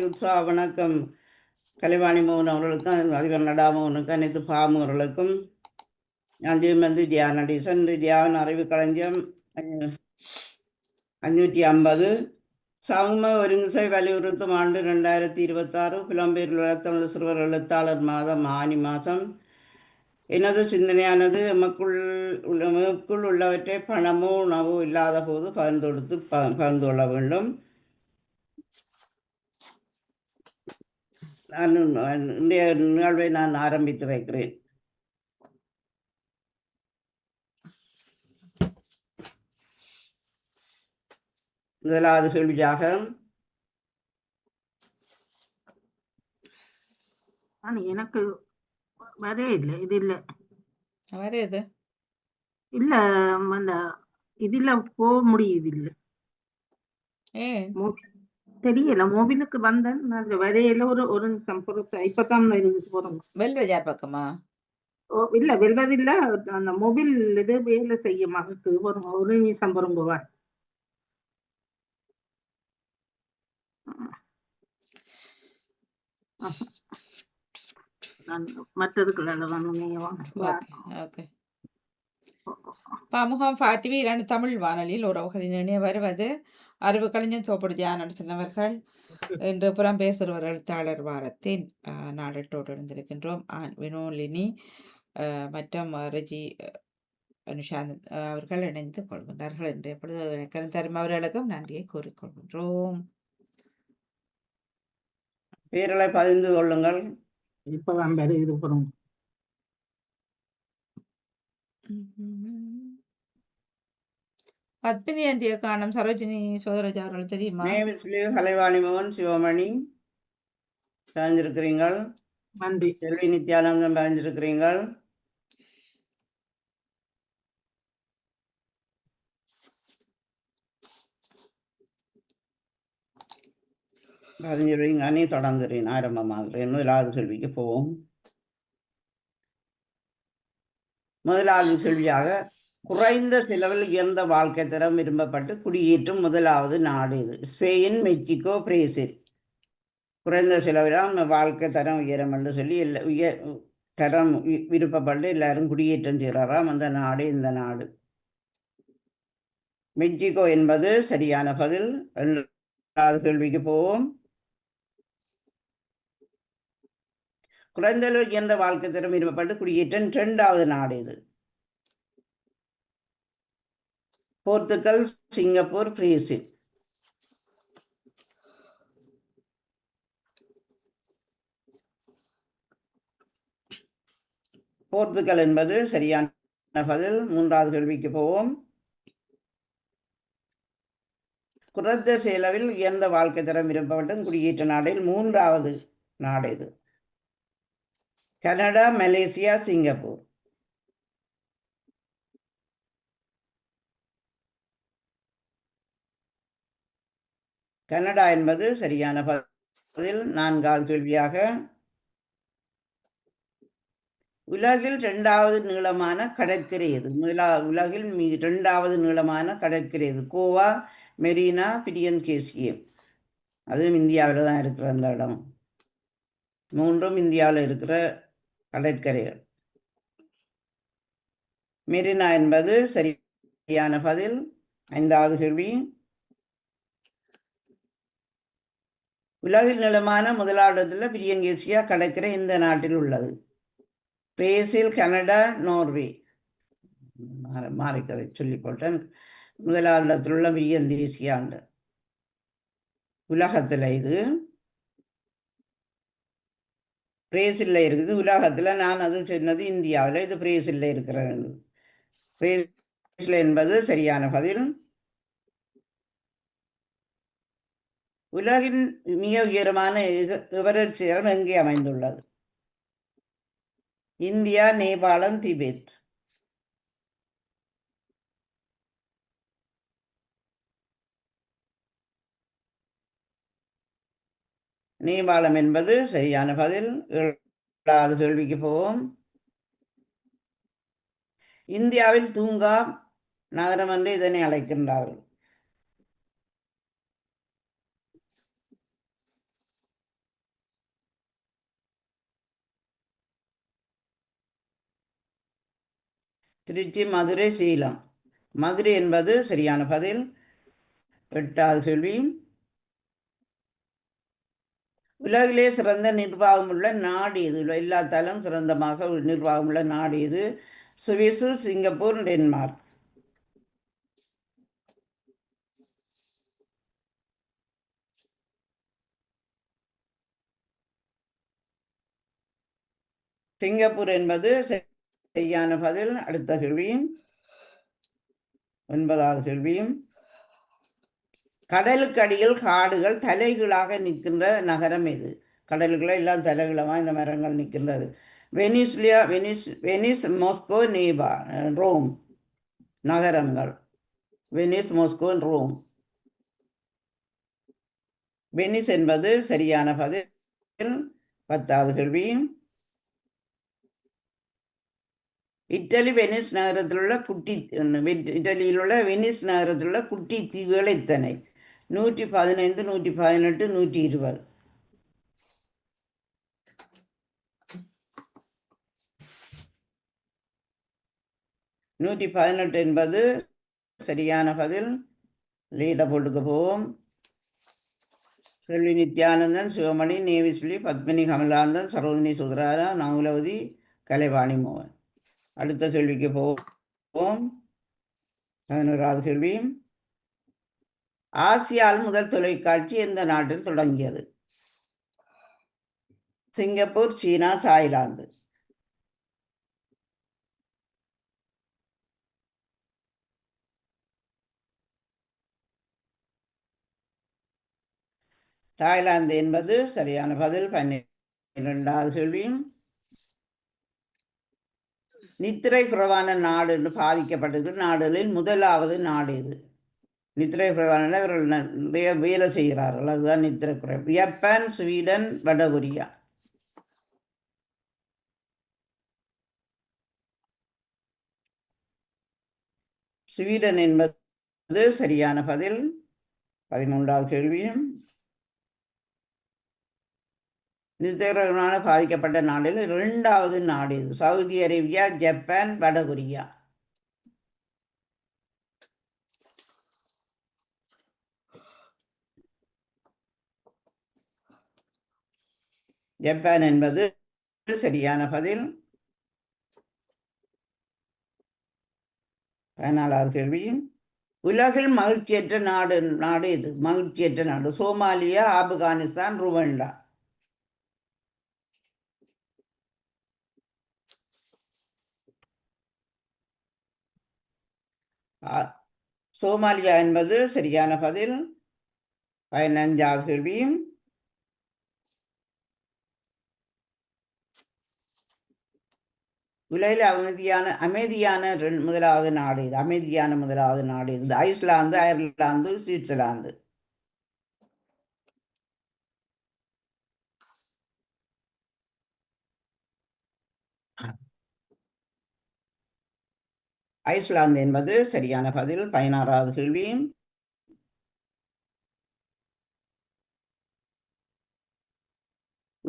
உற்சாக வணக்கம் கலைவாணி மோகன் அவர்களுக்கும் அதிபர் நடாமோகனுக்கும் அனைத்து பாமர்களுக்கும் நான் வந்து தியானடீசன் தியான் அறிவு களஞ்சியம் 550 சமூக ஒருங்கிசை வலியுறுத்தும் ஆண்டு 2026 புலம்பெயர் தமிழ் சிறுவர் எழுத்தாளர் மாதம் ஆனி மாதம். எனது சிந்தனையானது எமக்குள் உள்ளவற்றை பணமோ உணவோ இல்லாத போது பகிர்ந்து கொள்ள வேண்டும். இன்றைய நிகழ்வை நான் ஆரம்பித்து வைக்கிறேன். முதலாவது கேள்வியாக எனக்கு வரே இல்லை. இது இல்ல வரேது இல்ல அந்த இதுல போக முடியுது இல்ல. தெரியல. மொபைலுக்கு வந்தேன் வரையில ஒரு நிமிஷம் பொறுத்த இப்பதான் போறோம். வெல்வெஜார் பக்கமா? இல்ல வெல்வது இல்ல. அந்த மொபைல் இது வேலை செய்ய மகக்கு ஒரு நிமிஷம் பொறுங்குவா. பாமுகம் பாட்டிவி 2 தமிழ் வானொலியில் உறவுகளின் இணைய வருவது அறிவு கலைஞர் தோப்படி தியானம் சொன்னவர்கள். இன்று புலம்பெயர் சிறுவர் எழுத்தாளர் வாரத்தின் நாளட்டோடு இருந்திருக்கின்றோம். வினோலினி மற்றும் ரெஜி அனுஷாந்த் அவர்கள் இணைந்து கொள்கின்றார்கள். என்று எப்பொழுது கருந்தரும் அவர்களுக்கும் நன்றியை கூறிக்கொள்கின்றோம். பேரலை பதிந்து கொள்ளுங்கள். இப்பதான் இது போறோம். பத்மினி ஆண்டிய காணும் சரோஜினி சோதரஜா அவர்கள் தெரியுமா? கலைவாணி மோகன் சிவமணி பதிஞ்சிருக்கிறீங்கள். நன்றி. செல்வி நித்யானந்தம் பதிஞ்சிருக்கிறீங்கள். பதிஞ்சிருவீங்க. அணி தொடங்குறேன், ஆரம்பமாகிறேன். முதலாவது கேள்விக்கு போவோம். முதலாவது கேள்வியாக குறைந்த செலவில் உயர்ந்த வாழ்க்கை தரம் விரும்பப்பட்டு குடியேற்றும் முதலாவது நாடு இது. Spain, Mexico, Brazil. குறைந்த செலவில் வாழ்க்கை தரம் உயரம் என்று சொல்லி தரம் விருப்பப்பட்டு எல்லாரும் குடியேற்றம் செய்கிறாராம். அந்த நாடு இந்த நாடு மெக்சிகோ என்பது சரியான பதில். இரண்டாவது கேள்விக்கு போவோம். குறைந்த உயர்ந்த வாழ்க்கை தரம் விரும்பப்பட்டு குடியேற்றம் 2வது நாடு இது. Portugal, Singapore, Brazil. போர்த்துகல் என்பது சரியான பதில். 3வது கேள்விக்கு போவோம். குறைந்த செலவில் உயர்ந்த வாழ்க்கை தரம் விரும்பப்பட்டு குடியேற்ற நாடில் 3வது நாடு இது. Canada, Malaysia, Singapore. கனடா என்பது சரியான பதில். 4வது கேள்வியாக உலகில் 2வது நீளமான கடற்கரை எது? உலகில் 2வது நீளமான கடற்கரை எது? கோவா, மெரினா, பிரியன் கேசியம். அதுவும் இந்தியாவில் தான் இருக்கிற அந்த இடம். 3ம் இந்தியாவில் இருக்கிற கடற்கரைகள். மெரினா என்பது சரியான பதில். 5வது கேள்வி உலகில் நீளமான முதலாவதுல பிரியங்கேசியா கடற்கரை இந்த நாட்டில் உள்ளது? Brazil, Canada, Norway. மாறிக்கதை சொல்லி போட்டேன். முதலாவதுல உள்ள பிரியந்தேசியாண்டு உலகத்தில் இது பிரேசில்ல இருக்குது. உலகத்தில் நான் அது சொன்னது இந்தியாவில், இது பிரேசில்ல இருக்கிறது. பிரேசில் என்பது சரியான பதில். உலகின் மிக உயரமான எவரெஸ்ட் சிகரம் எங்கே அமைந்துள்ளது? இந்தியா, நேபாளம், திபெத். நேபாளம் என்பது சரியான பதில். 7வது கேள்விக்கு போவோம். இந்தியாவில் தூங்கா நகரம் என்று இதனை அழைக்கின்றார்கள். திருச்சி, மதுரை, சேலம். மதுரை என்பது சரியான பதில். 8வது கேள்வி. உலகிலே சிறந்த நிர்வாகமுள்ள நாடு எது? எல்லாத்தாலும் சிறந்தமாக நிர்வாகமுள்ள நாடு எது? சுவிசு, சிங்கப்பூர், டென்மார்க். சிங்கப்பூர் என்பது சரியான பதில். அடுத்த கேள்வியும் 9வது கேள்வியும். கடலுக்கு அடியில் காடுகள் தலைகீழாக நிற்கின்ற நகரம் எது? கடல்களை எல்லாம் தலைகீழமாக இந்த மரங்கள் நிற்கின்றது. Venice, Moscow, Rome. நகரங்கள் வெனிஸ், மாஸ்கோ, ரோம். வெனிஸ் என்பது சரியான பதில். 10வது கேள்வி. இட்டலியில் உள்ள வெனிஸ் நகரத்தில் உள்ள குட்டி தீவுகள் எத்தனை? 115, 118, 120. 118 என்பது சரியான பதில். லீட போட்டுக்கு போவோம். செல்வி நித்யானந்தன், சிவமணி, நேவிஸ்லி, பத்மினி, கமலானந்தன், சரோதினி சுதராரா, நாகுலவதி, கலைவாணி மோகன். அடுத்த கேள்விக்கு போவோம். 11வது கேள்வி. ஆசியாவில் முதல் தொலைக்காட்சி எந்த நாட்டில் தொடங்கியது? சிங்கப்பூர், சீனா, தாய்லாந்து. தாய்லாந்து என்பது சரியான பதில். 12வது கேள்வி. நித்திரை குறைவான நாடு என்று பாதிக்கப்பட்டிருக்கிற நாடுகளில் முதலாவது நாடு இது. நித்திரை குறைவான இவர்கள் நிறைய வேலை செய்கிறார்கள், அதுதான் நித்திரை குறைவு. ஜப்பான், ஸ்வீடன், வடகொரியா. ஸ்வீடன் என்பது சரியான பதில். 13வது கேள்வியும். நித்திரைகுறைவான பாதிக்கப்பட்ட நாடில் 2வது நாடு இது. சவுதி அரேபியா, ஜப்பான், வடகொரியா. ஜப்பான் என்பது சரியான பதில். 14வது கேள்வி. உலகில் மகிழ்ச்சியற்ற நாடு எது? மகிழ்ச்சியற்ற நாடு. Somalia, Afghanistan, Rwanda. சோமாலியா என்பது சரியான பதில். 15வது கேள்வி. உலகில் அமைதியான முதலாவது நாடு இது. அமைதியான முதலாவது நாடு இது. Iceland, Ireland, Switzerland. ஐஸ்லாந்து என்பது சரியான பதில். 16வது கேள்வி.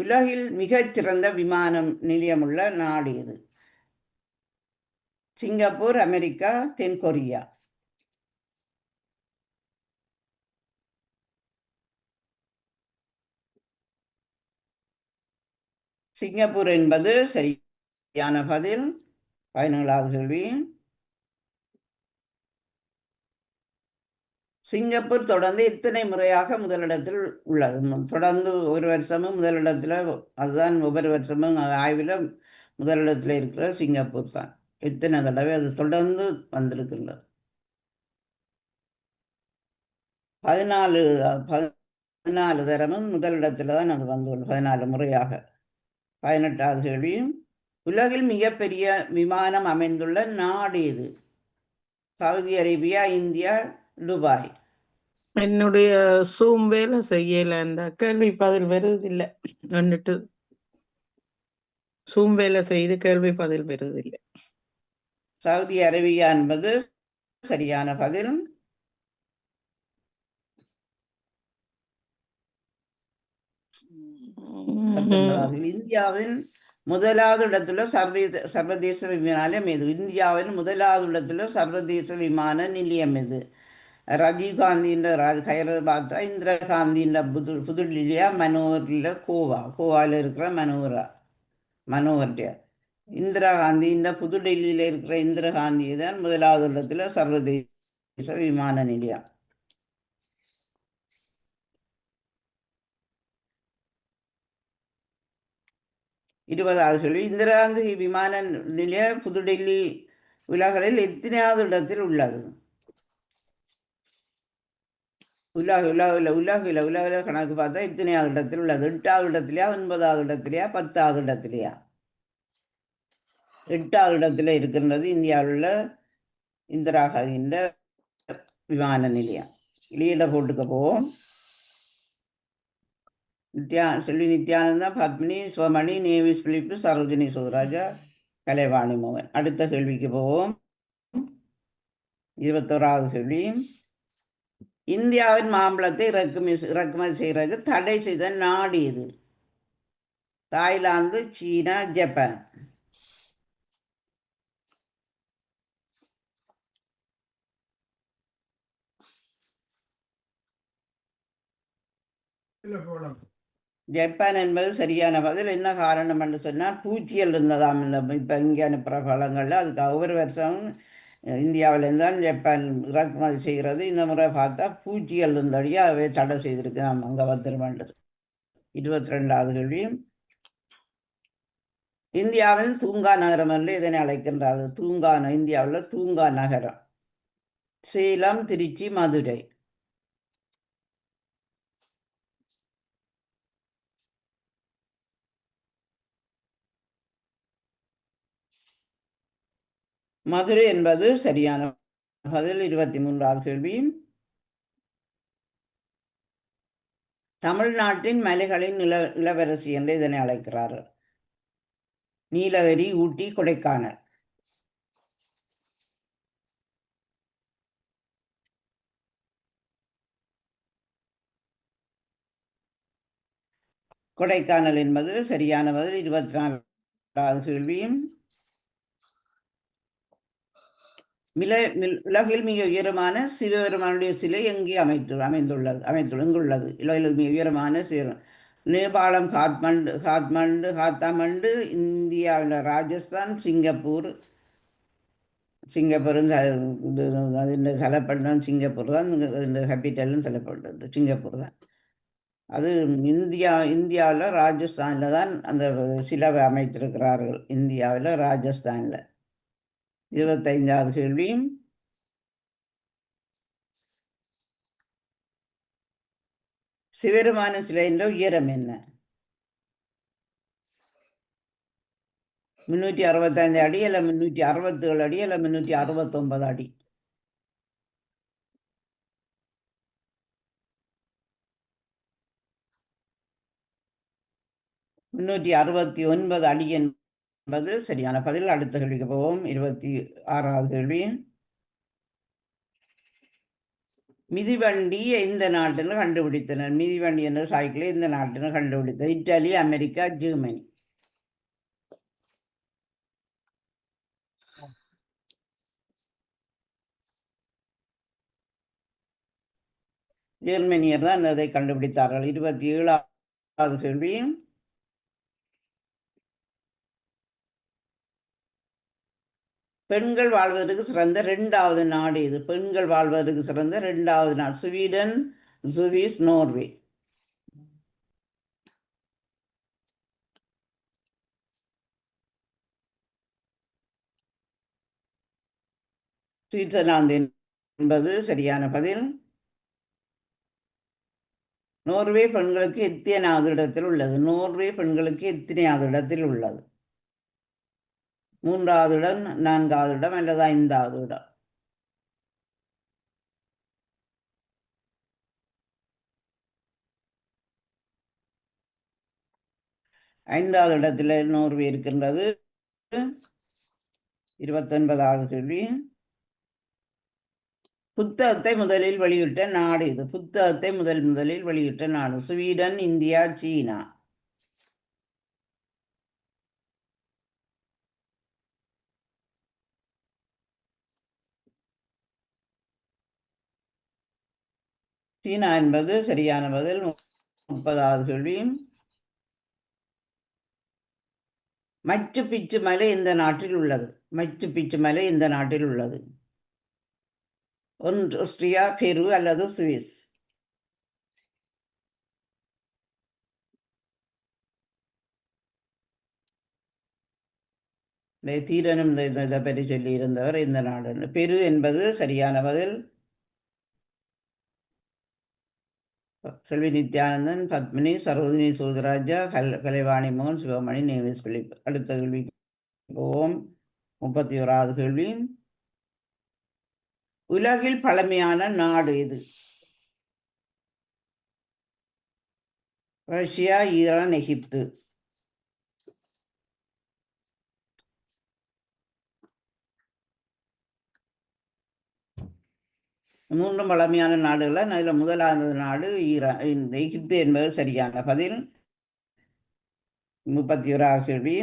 உலகில் மிகச்சிறந்த விமான நிலையமுள்ள நாடு இது. சிங்கப்பூர், அமெரிக்கா, தென்கொரியா. சிங்கப்பூர் என்பது சரியான பதில். 17வது கேள்வி. சிங்கப்பூர் தொடர்ந்து எத்தனை முறையாக முதலிடத்தில் உள்ளது? தொடர்ந்து ஒரு வருஷமும் முதலிடத்தில், அதுதான் ஒவ்வொரு வருஷமும் ஆய்வில் முதலிடத்தில் இருக்கிற சிங்கப்பூர் தான். எத்தனை தடவை அது தொடர்ந்து வந்திருக்கின்றது? 14 தரமும் முதலிடத்தில் தான் அது வந்துள்ளது, 14 முறையாக. 18வது கேள்வி. உலகில் மிகப்பெரிய விமானம் அமைந்துள்ள நாடு எது? Saudi Arabia, India, Dubai. என்னுடைய சூம் வேலை செய்யல, அந்த கேள்வி பதில் வருவதில்லை. வந்துட்டு சூம் வேலை செய்து கேள்வி பதில் வருவதில்லை. சவுதி அரேபியா என்பது சரியான பதில். இந்தியாவின் முதலாவது இடத்துல சர்வதேச விமானம் எது? இந்தியாவில் முதலாவது இடத்துல சர்வதேச விமான நிலையம் எது? ராஜீவ் காந்தின்ற ஹைதராபாத்தா, இந்திரா காந்தின்ற புதுடில்லியா, மனோகரில் கோவாவில் இருக்கிற மனோகர்டியா. இந்திரா காந்தின்ற புதுடெல்லியில் இருக்கிற இந்திரா காந்தி தான் முதலாவது இடத்துல சர்வதேச விமான நிலையம். இருபதாவது கேள்வி, இந்திரா காந்தி விமான நிலையம் புதுடெல்லி உலகில் எத்தனையாவது இடத்தில் உள்ளது? உலகில் கணக்கு பார்த்தா எத்தனையாவது இடத்தில் உள்ளது? 8வது இடத்துலையா, 9வது இடத்துலையா, 10வது இடத்துலையா? 8வது இடத்துல இருக்கின்றது இந்தியாவில் உள்ள இந்திரா காந்தியின் விமான நிலையம். லீட போட்டுக்க போவோம். செல்வி நித்யானந்தா, பத்மினி, சிவமணி, நேவிஸ் பிலிப்பு, சரோஜினி சுவராஜா, கலைவாணி மோகன். அடுத்த கேள்விக்கு போவோம். 21வது கேள்வி, இந்தியாவின் மாம்பழத்தை இறக்குமதி செய்கிறது தடை செய்த நாடு எது? தாய்லாந்து, சீனா, ஜப்பான். ஜப்பான் என்பது சரியான பதில். என்ன காரணம் என்று சொன்னால் பூச்சிகள் இருந்ததாம் இந்த இப்போ இங்கே அனுப்புகிற பழங்களில். அதுக்கு ஒவ்வொரு வருஷம் இந்தியாவிலேருந்து தான் ஜப்பான் இறக்குமதி செய்கிறது. இந்த முறை பார்த்தா பூச்சிகள் இருந்தபடியாக அவை தடை செய்திருக்கு. நாம் அங்கே வந்துருமாண்டது. 22வது கேள்வி, இந்தியாவின் தூங்கா நகரம் என்று இதனை அழைக்கின்றார்கள்? இந்தியாவில் தூங்கா நகரம் சேலம், திருச்சி, மதுரை. மதுரை என்பது சரியான பதில். 23வது கேள்வி, தமிழ்நாட்டின் மலைகளின் இளவரசி என்று இதனை அழைக்கிறார்கள்? நீலகிரி, ஊட்டி, கொடைக்கானல். கொடைக்கானல் என்பது சரியான பதில். 24வது கேள்வியும், உலகில் மிக உயரமான சிவபெருமானுடைய சிலை எங்கே எங்குள்ளது? உலகில் மிக உயரமான நேபாளம், காத்மண்டு, இந்தியாவில் ராஜஸ்தான், சிங்கப்பூர். അതിൻ്റെ സ്ഥലപ്പെടുന്ന சிங்கப்பூர் தான். അതിൻ്റെ கேபிட்டலும் സ്ഥലப்படுறது சிங்கப்பூர் தான். அது இந்தியாவில் ராஜஸ்தானில் தான் அந்த சிலை அமைத்திருக்கிறார்கள். இந்தியாவில் ராஜஸ்தானில். 25வது கேள்வி, சிவபெருமான சிலையின் உயரம் என்ன? 365 அடி அல்ல 367 அடி அல்ல 369 அடி? 369 அடி என்பது சரியான பதில். அடுத்த கேள்விக்கு போவோம். 26வது கேள்வி, மிதிவண்டி எந்த நாட்டில் கண்டுபிடித்தனர்? மிதிவண்டி என்ற சைக்கிளை எந்த நாட்டில் கண்டுபிடித்தனர்? Italy, America, Germany. ஜெர்மனியர் தான் அதை கண்டுபிடித்தார்கள். 27வது கேள்வி, பெண்கள் வாழ்வதற்கு சிறந்த 2வது நாடு இது? பெண்கள் வாழ்வதற்கு சிறந்த 2வது நாடு ஸ்வீடன், சுவிஸ், நோர்வே. சுவிட்சர்லாந்து என்பது சரியான பதில். நோர்வே பெண்களுக்கு எத்தனையாவது இடத்தில் உள்ளது? நோர்வே பெண்களுக்கு எத்தனையாவது இடத்தில் உள்ளது? 3வது இடம், 4வது இடம் அல்லது 5வது இடம்? 5வது இடத்தில் நோர்வே இருக்கின்றது. 29வது கேள்வி, புத்தகத்தை முதலில் வெளியிட்ட நாடு இது? புத்தகத்தை முதலில் வெளியிட்ட நாடு ஸ்வீடன், இந்தியா, சீனா. சீனா என்பது சரியான பதில். 30வது கேள்வி. மச்சு பிச்சு மலை இந்த நாட்டில் உள்ளது. மச்சு பிச்சு மலை இந்த நாட்டில் உள்ளது. ஒன்று ஆஸ்திரியா, பெரு அல்லது சுவிஸ். தீரனும் இதை பற்றி சொல்லி இருந்தவர் இந்த நாடு. பெரு என்பது சரியான பதில். செல்வி நித்யானந்தன், பத்மினி, சரோஜினி சூதராஜா, கலைவாணி மோகன், சிவமணி, நேவிஸ் பிலிப். அடுத்த கேள்விக்கு போவோம். 31வது கேள்வி. உலகில் பழமையான நாடு எது? ரஷ்யா, ஈரான், எகிப்து. மூன்றும் பழமையான நாடுகள். அதில் முதலாவது நாடு ஈரான். இந்த எகிப்து என்பது சரியான பதில். 31வது கேள்வி.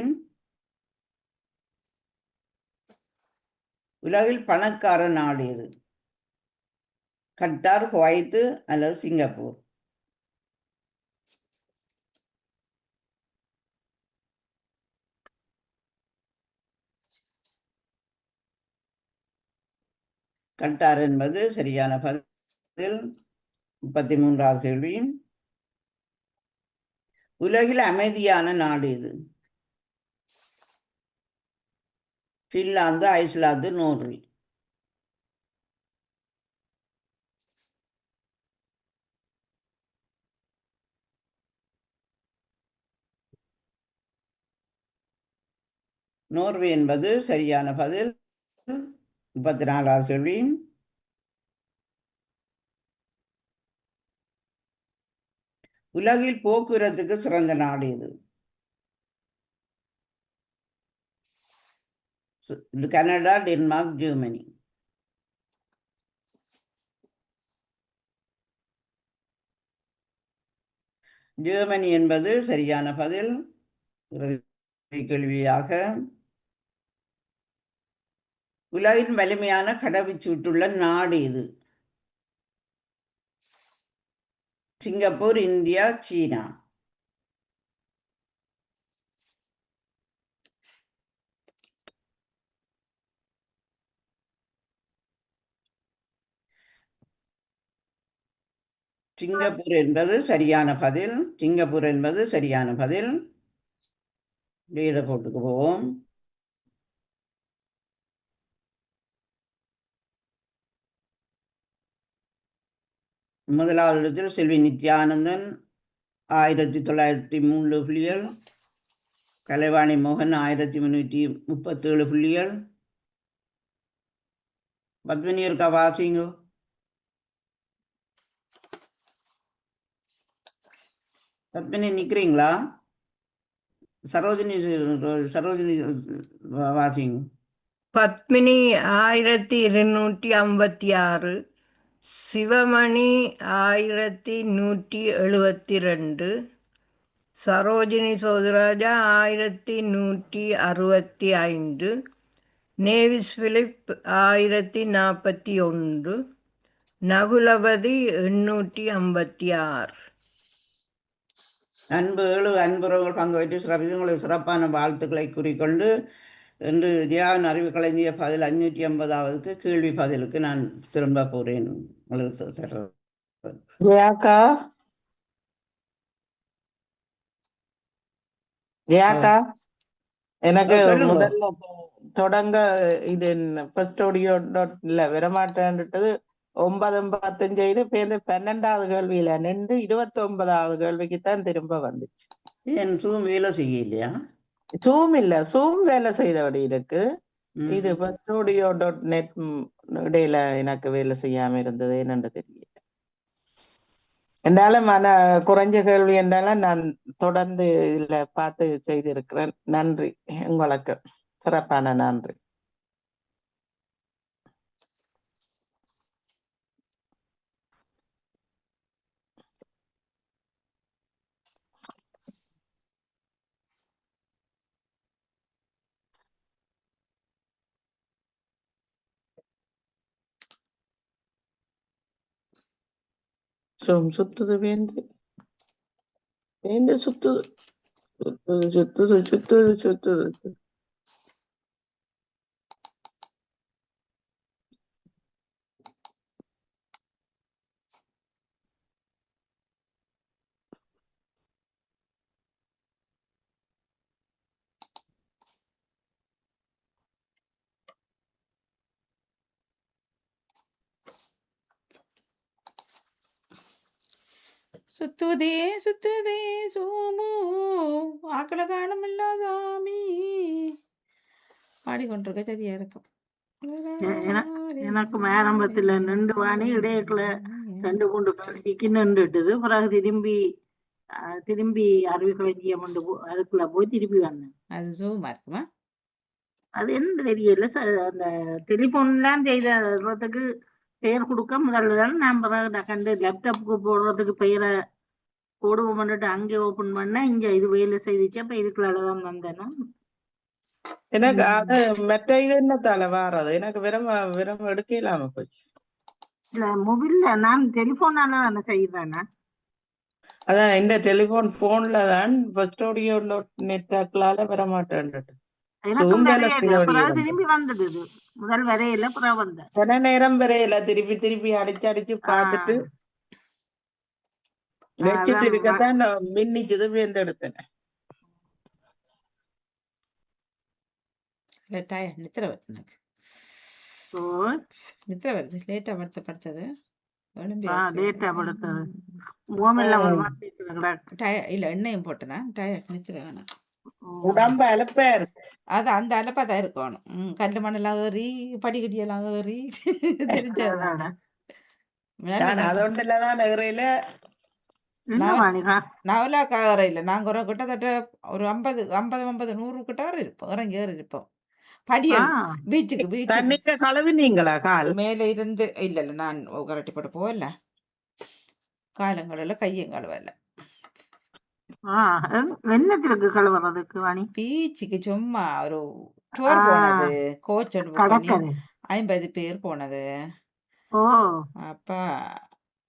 உலகில் பணக்கார நாடு எது? கட்டார், குவைத்து அல்லது சிங்கப்பூர். கட்டார் என்பது சரியான பதில். 33வது கேள்வி. உலகில் அமைதியான நாடு எது? Finland, Iceland, Norway. நோர்வே என்பது சரியான பதில். 34வது கேள்வி. உலகில் போக்குவரத்துக்கு சிறந்த நாடு எது? Canada, Denmark, Germany. ஜெர்மனி என்பது சரியான பதில். இறுதி கேள்வியாக, உலகின் வலிமையான கடவுச்சீட்டுள்ள நாடு எது? சிங்கப்பூர், இந்தியா, சீனா. சிங்கப்பூர் என்பது சரியான பதில். சிங்கப்பூர் என்பது சரியான பதில். லீட போட்டுக்கு போவோம். முதலாவது இடத்தில் செல்வி நித்யானந்தன் 1903 புள்ளிகள். கலைவாணி மோகன் 1337 புள்ளிகள். பத்மினி இருக்கா வாசிங்கோ. பத்மினி நிற்கிறீங்களா? சரோஜினி சரோஜினி வாசிங்க. Padmini 1256, Sivamani 1172, Sarojini Sotharaja 1165, Nevis Philip 1041, Nagulapathi 856. அன்புறவர்கள் பங்கு பெற்று சிறப்பித்து உங்களுக்கு சிறப்பான வாழ்த்துக்களை கூறிக்கொண்டு, இன்று தியான் அறிவு கலைஞர் பதில் 550க்கு கேள்வி பதிலுக்கு நான் திரும்ப போறேன். உங்களுக்கு ஜெயாக்கா ஜெயாக்கா எனக்கு சொல்லுங்க. முதல்ல தொடங்க இது ஃபர்ஸ்ட் ஆடியோ டாட்ல வரமாட்டேன்றது 9:55 இது பேருந்து 12வது கேள்வியில நின்று 29வது கேள்விக்கு தான் திரும்ப வந்துச்சு. ஏன் சூம் வேலை செய்யலையா? சூம் இல்ல, சூம் வேலை செய்தபடி இருக்கு. இது ஃபர்ஸ்ட் ஆடியோ டாட் நெட் இடையில எனக்கு வேலை செய்யாம இருந்தது, என்னன்னு தெரியல. என்றாலும் குறைஞ்ச கேள்வி என்றாலும் நான் தொடர்ந்து இதுல பார்த்து செய்திருக்கிறேன். நன்றி உங்களுக்கு, சிறப்பான நன்றி. சுத்துது வேந்து வேந்து சுத்துது சுத்துது சுத்துது சுத்துது சுத்துது. சுத்துதே சுத்துதே சோமு ஆக்களை காணமில்லாதாமி பாடிக்கொண்டிருக்க சரியா இருக்கும். எனக்கு ஆரம்பத்துல நின்று வாணி இடையக்குள்ள 2 3 கேள்விக்கு நின்றுட்டுது. பிறகு திரும்பி அறிவுகளஞ்சியம் அதுக்குள்ள போய் திருப்பி வந்தேன். அது ஜூமா இருக்குமா? அது என்ன தெரியல. அந்த டெலிபோன்லாம் செய்ததுக்கு பெயர் கொடுக்க முதல்ல தான் நான் பிறகு கண்டு லேப்டாப்புக்கு போடுறதுக்கு பெயரை போடுவோம்னுட்டு அங்கே ஓபன் பண்ண இங்க இது வேலை செய்துச்சு. அப்ப இதுக்குள்ளதான் வந்தேன்னா எனக்கு அது மற்ற இது என்னத்தால வாரது எனக்கு விரம் எடுக்க இல்லாம போச்சு. இல்ல மொபைல்ல நான் டெலிபோனால தானே செய்தானே. அதான் இந்த போன்ல தான் ஃபர்ஸ்ட் ஆடியோ நெட்வொர்க்லால வர மாட்டேன்ட்டு எனக்கும் திரும்பி வந்துடுது. முதல் வரையில புறம் வந்த கொஞ்ச நேரம் வரையில திருப்பி அடிச்சு பார்த்துட்டு வச்சுட்டு இருக்கத்தான் மின்னிச்சது வேந்து எடுத்தேன். நித்திர வருது எனக்கு. நித்திர வருது. லேட்டா படுத்தது லேட்டா படுத்தது இல்ல எண்ணெயும் போட்டேனா டயர்ட் நித்திர வேணாம். உடம்பு அலப்பா இருக்கு. அது அந்த அலப்பா தான் இருக்கணும். கல்லு மண்ணெல்லாம் ஏறி படிக்கட்டியெல்லாம் ஏறி தெரிஞ்சதுதான். அதொண்டுலதான் நகரையில நவலாக்காக இல்லை. நாங்க ஒரு கிட்டத்தட்ட ஒரு 50 கிட்ட இருப்போம். இறங்கி ஏறி இருப்போம். படியல் பீச்சுக்கு கலவினீங்களா கால் மேல இருந்து இல்ல நான் கரட்டி போட்டு போகல. காலங்களில் கையும் கழுவல. என்னத்திற்கு கழுவுறதுக்கு வாணி? பீச்சுக்கு சும்மா ஒரு டூர் போனது. கோச் 50 பேர் போனது. அப்ப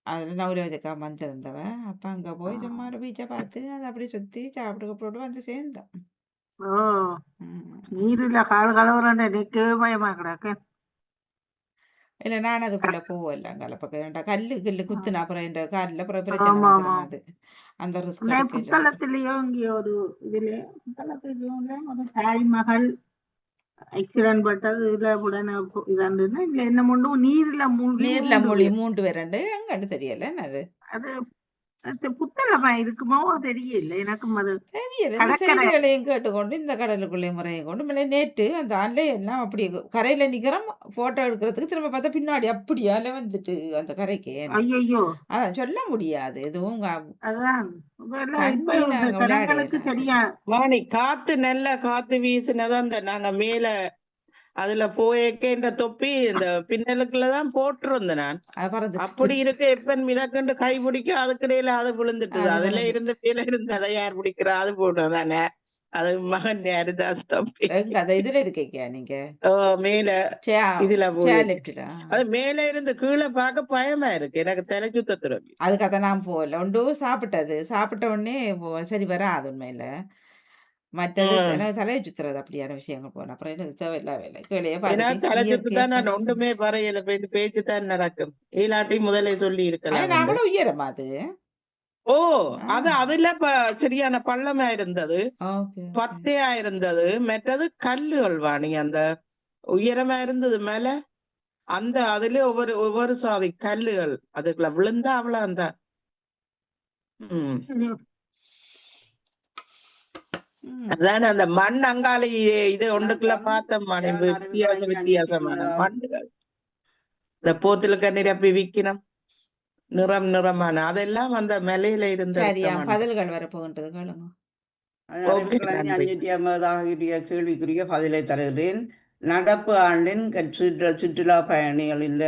அதுல நவரதுக்கா வந்திருந்தவ. அப்ப அங்க போய் சும்மா பீச்சை பார்த்து அதை அப்படி சுத்தி சாப்பிட்டு போட்டு வந்து சேர்ந்தோம். நீரில கால் கழுவுறேன் எனக்கு பயமா கிடக்கு. இல்ல நான் அதுக்குள்ள போவல. அங்கால பக்கம் கல்லு குத்துனா அப்புறம் என் காலில் அப்புறம் பிரச்சனை வந்துடும். அது அந்த ரிஸ்க் புத்தளத்திலயோ இங்கேயோ ஒரு இதுல புத்தளத்திலயோ தாய் மகள் ஆக்சிடென்ட் பட்டது. இதுல உடனே இதாண்டுன்னா இல்ல என்ன மட்டும் நீர்ல மூழ்கி 3 பேர் எங்கன்னு தெரியல. அது புத்தளமா இருக்குமோ தெரியல. எனக்கும் அது தெரியல. செய்திகளையும் கேட்டுக்கொண்டு இந்த கடலுக்குள்ளே முறையை கொண்டு நேற்று அந்த அலை எல்லாம் அப்படி கரையில நிக்கிறோம். போட்டோ எடுக்கிறதுக்கு திரும்ப பார்த்தா பின்னாடி அப்படியால வந்துட்டு அந்த கரைக்கு. ஐயோ அதான் சொல்ல முடியாது எதுவும். சரியா காத்து நல்ல காத்து வீசுனதான் நாங்க மேல அதுல போயக்க இந்த தொப்பி இந்த பின்னலுக்குள்ளதான் போட்டிருந்தேன் நான். அப்படி இருக்க எப்ப மிதக்கண்டு கை பிடிக்க அதுக்கிடையில அது விழுந்துட்டுது. அதுல இருந்து மேல இருந்து அதை யார் பிடிக்கிறா அது போட்டோம் தானே. அது மகன் ஹரிதாஸ் தொப்பி இதுல இருக்கீங்க நீங்க மேல இதுல அது மேல இருந்து கீழே பார்க்க பயமா இருக்கு எனக்கு. தலை சுத்தத்துறோம் அதுக்கதை நான் போகல. ஒன்று சாப்பிட்ட உடனே சரி வராது உண்மையில. மற்றது எனக்கு தலையை சுத்துறது அப்படியான விஷயங்கள் போன அப்புறம் என்ன தேவையில்ல வேலை தலை சுத்துதான் நான் ஒன்றுமே பறையில பேச்சுதான் நடக்கும். ஈலாட்டி முதலே சொல்லி இருக்கலாம். அவ்வளவு உயரமா அது? அது அதுல சரியான பள்ளமா இருந்தது, பத்தையா இருந்தது. மற்றது கல்லுகள் வாணி அந்த உயரமா இருந்தது மேல. அந்த அதுல ஒவ்வொரு சாதி கல்லுகள் அதுக்குள்ள விழுந்தா அவ்வளவு அந்த அதான அந்த மண் அங்காளி இது ஒன்றுக்குள்ள பார்த்தோம். வித்தியாசமான மண்ணுகள் இந்த போத்துல நிரப்பி விக்கணும் நிறமான அதெல்லாம் அந்த மலையில இருந்து. பதில்கள் வரப்போகின்றது கேளுங்க. 550 கேள்விக்குரிய பதிலை தருகிறேன். நடப்பு ஆண்டின் சுற்றுலா பயணிகளின்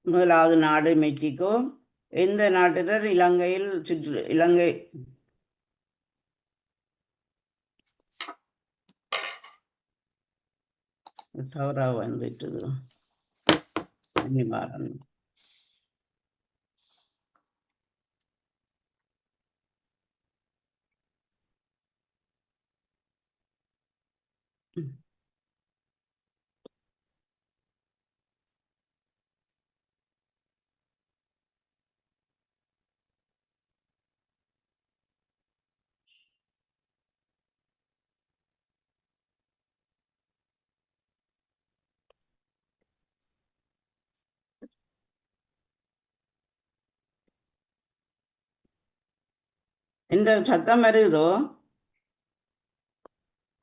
முதலாவது நாடு மெக்சிகோ. எந்த நாட்டினர் இலங்கை தவறா வந்துட்டுது. நிவாரணம். இந்த சத்தம் வருதோ?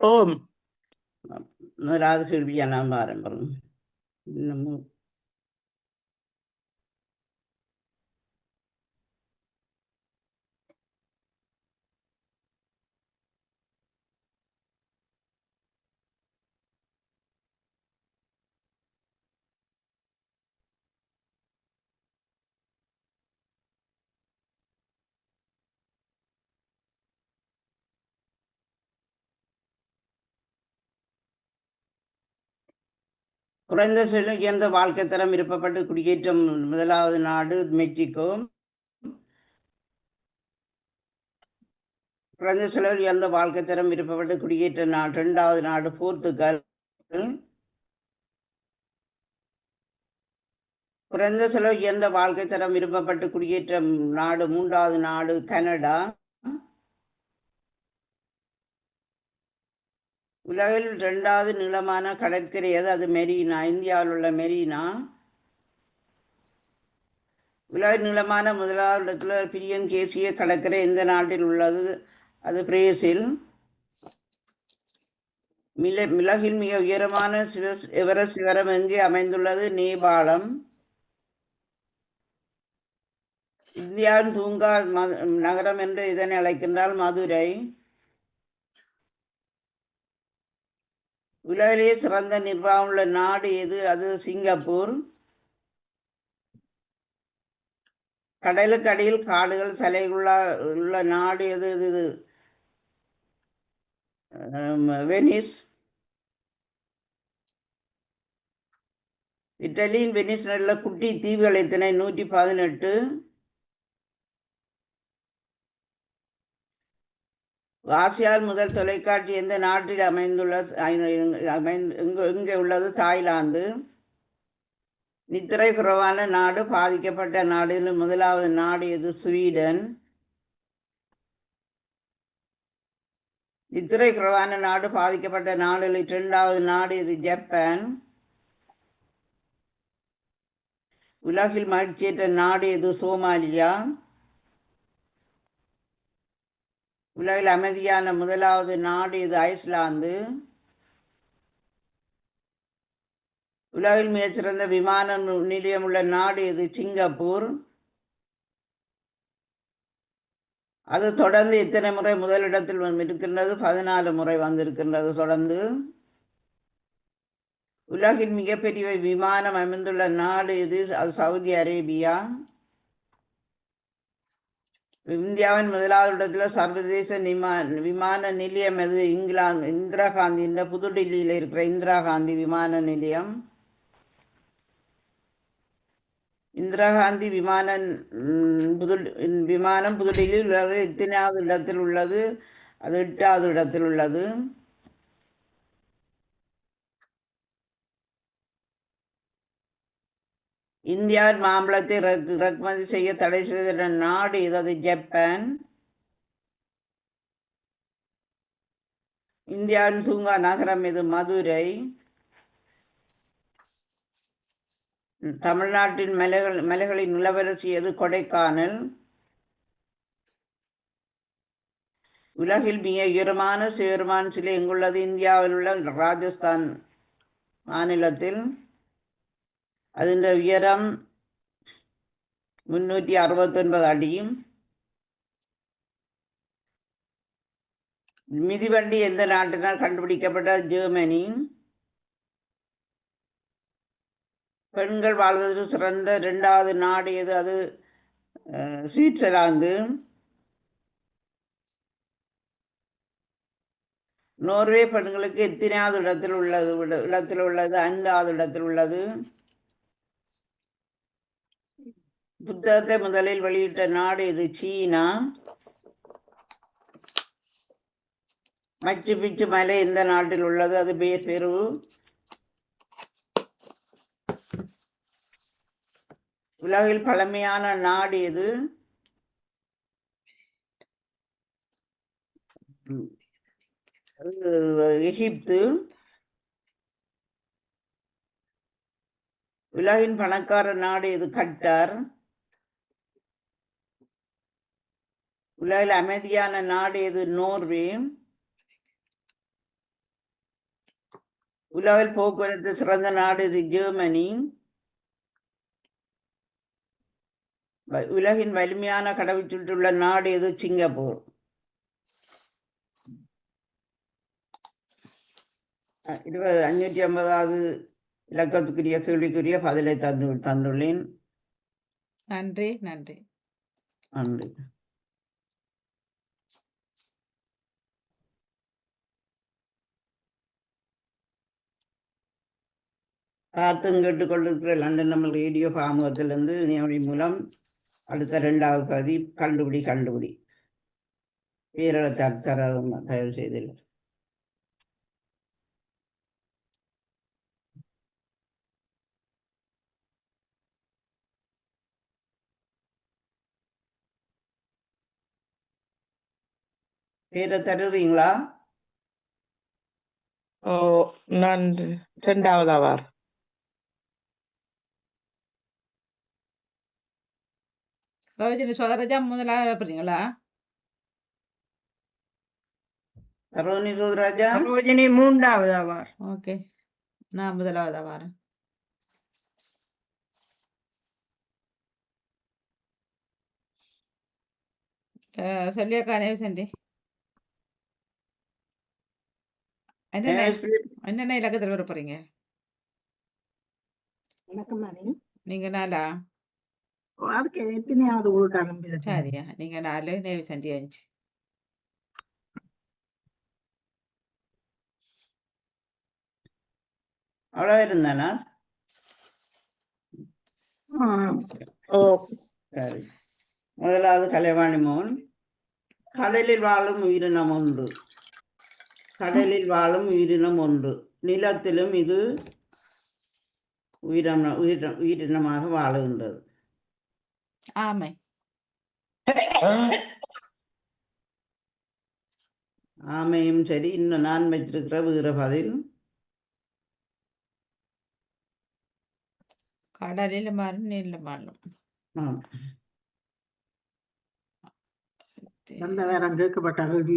ஓம். முதலாவது கேள்வியா நான் பாருங்கள். இன்னமும் குறைந்த செலவு உயர்ந்த வாழ்க்கை தரம் விருப்பப்பட்டு குடியேற்றம் முதலாவது நாடு மெக்சிகோ. குறைந்த செலவில் உயர்ந்த வாழ்க்கை தரம் விருப்பப்பட்டு குடியேற்ற நாடு இரண்டாவது நாடு போர்த்துகல். குறைந்த செலவு உயர்ந்த வாழ்க்கை தரம் விருப்பப்பட்டு குடியேற்ற நாடு மூன்றாவது நாடு கனடா. உலகில் இரண்டாவது நீளமான கடற்கரை எது? அது மெரினா, இந்தியாவில் உள்ள மெரினா. உலக நீளமான முதலாவது இடத்துல பிரியன் தேசிய கடற்கரை எந்த நாட்டில் உள்ளது? அது பிரேசில். உலகில் மிக உயரமான எவரெஸ்ட் சிகரம் எங்கே அமைந்துள்ளது? நேபாளம். இந்தியாவின் தூங்கா நகரம் என்று இதனை அழைக்கின்றால் மதுரை. உலகிலேயே சிறந்த நிர்வாகம் உள்ள நாடு எது? அது சிங்கப்பூர். கடலுக்கு அடியில் காடுகள் உள்ள நாடு எது? இது வெனிஸ். இத்தாலியின் வெனிஸ் நல்ல குட்டி தீவுகள் எத்தனை? 118. ஆசியாவில் முதல் தொலைக்காட்சி எந்த நாட்டில் அமைந்துள்ளது? எங்கே உள்ளது? தாய்லாந்து. நித்திரை குறைவான நாடு பாதிக்கப்பட்ட நாடுகளில் முதலாவது நாடு எது? ஸ்வீடன். நித்திரை குறைவான நாடு பாதிக்கப்பட்ட நாடுகளில் இரண்டாவது நாடு எது? ஜப்பான். உலகில் மகிழ்ச்சியற்ற நாடு எது? சோமாலியா. உலகில் அமைதியான முதலாவது நாடு எது? ஐஸ்லாந்து. உலகில் மிகச்சிறந்த விமான நிலையம் உள்ள நாடு எது? சிங்கப்பூர். அது தொடர்ந்து எத்தனை முறை முதலிடத்தில் இருக்கின்றது? 14 முறை வந்திருக்கின்றது தொடர்ந்து. உலகின் மிகப்பெரிய விமானம் அமைந்துள்ள நாடு எது? அது சவுதி அரேபியா. இந்தியாவின் முதலாவது இடத்துல சர்வதேச விமான நிலையம் எது? இங்கிலாந்து இந்திரா காந்தி. இந்த புதுடில்லியில் இருக்கிற இந்திரா காந்தி விமான நிலையம். இந்திரா காந்தி விமானம் புதுடில்லியில் உள்ளது. எத்தனாவது இடத்தில் உள்ளது? அது 8வது இடத்தில் உள்ளது. இந்தியாவின் மாம்பழத்தை இறக்குமதி செய்ய தடை செய்த நாடு எது? அது ஜப்பான். இந்தியாவின் தூங்கா நகரம் எது? மதுரை. தமிழ்நாட்டின் மலைகளின் இளவரசி எது? கொடைக்கானல். உலகில் மிக உயரமான சிவருமான் சிலை எங்குள்ளது? இந்தியாவில் உள்ள ராஜஸ்தான் மாநிலத்தில். அதன் உயரம் 369 அடி. மிதிவண்டி எந்த நாட்டினால் கண்டுபிடிக்கப்பட்ட? ஜெர்மனி. பெண்கள் வாழ்வதற்கு சிறந்த 2வது நாடு எது? அது சுவிட்சர்லாந்து. நோர்வே பெண்களுக்கு எத்தனாவது இடத்தில் உள்ளது? இடத்தில் உள்ளது 5வது இடத்தில் உள்ளது. புத்தகத்தை முதலில் வெளியிட்ட நாடு இது சீனா. மச்சு பிச்சு மலை எந்த நாட்டில் உள்ளது? அது பெரு. உலகில் பழமையான நாடு எது? எகிப்து. உலகின் பணக்கார நாடு எது? கட்டார். உலகில் அமைதியான நாடு எது? நோர்வே. உலகில் போக்குவரத்து சிறந்த நாடு இது ஜெர்மனி. உலகின் வலிமையான கடவுச்சுற்றுள்ள நாடு எது? சிங்கப்பூர். 550வது இலக்கத்துக்குரிய கேள்விக்குரிய பதிலை தந்துள்ளேன். நன்றி நன்றி. நன்றி. பார்த்தும் கேட்டுக்கொண்டிருக்கிற லண்டன் நம்ம ரேடியோ பாமுகத்திலிருந்து இணையவழி மூலம் அடுத்த 2வது பகுதி கண்டுபிடி பேரள தயவு செய்தில்லை. பேரை தருவீங்களா? ஓ, நான் 2வது ஆவார். ரோஜினி சோதராஜா முதலாவது போறீங்களா? சரோஜினி சோதராஜா. சரோஜினி 3வது ஆவார். ஓகே, நான் முதலாவதா வரேன். சொல்லியாக்கா நேவிசண்டி என்னென்ன இலக்கத்தில் வர போறீங்க? நீங்க 4. அதுக்கு எத்தனையாவது உள்டாங்க? சரியா, நீங்க 4, நேவிசண்டி 5. அவ்வளோ இருந்தானா? சரி. முதலாவது கலைவாணி மோகன். கடலில் வாழும் உயிரினம் ஒன்று. கடலில் வாழும் உயிரினம் ஒன்று. நிலத்திலும் இது உயிரினமாக வாழுகின்றது. ஆமை. ஆமையும் சரி. இன்னும் நான் வச்சிருக்கிற வேற பதில் கடலில் மாறும் நீரில் மாறும். வேற கேட்கப்பட்ட சரி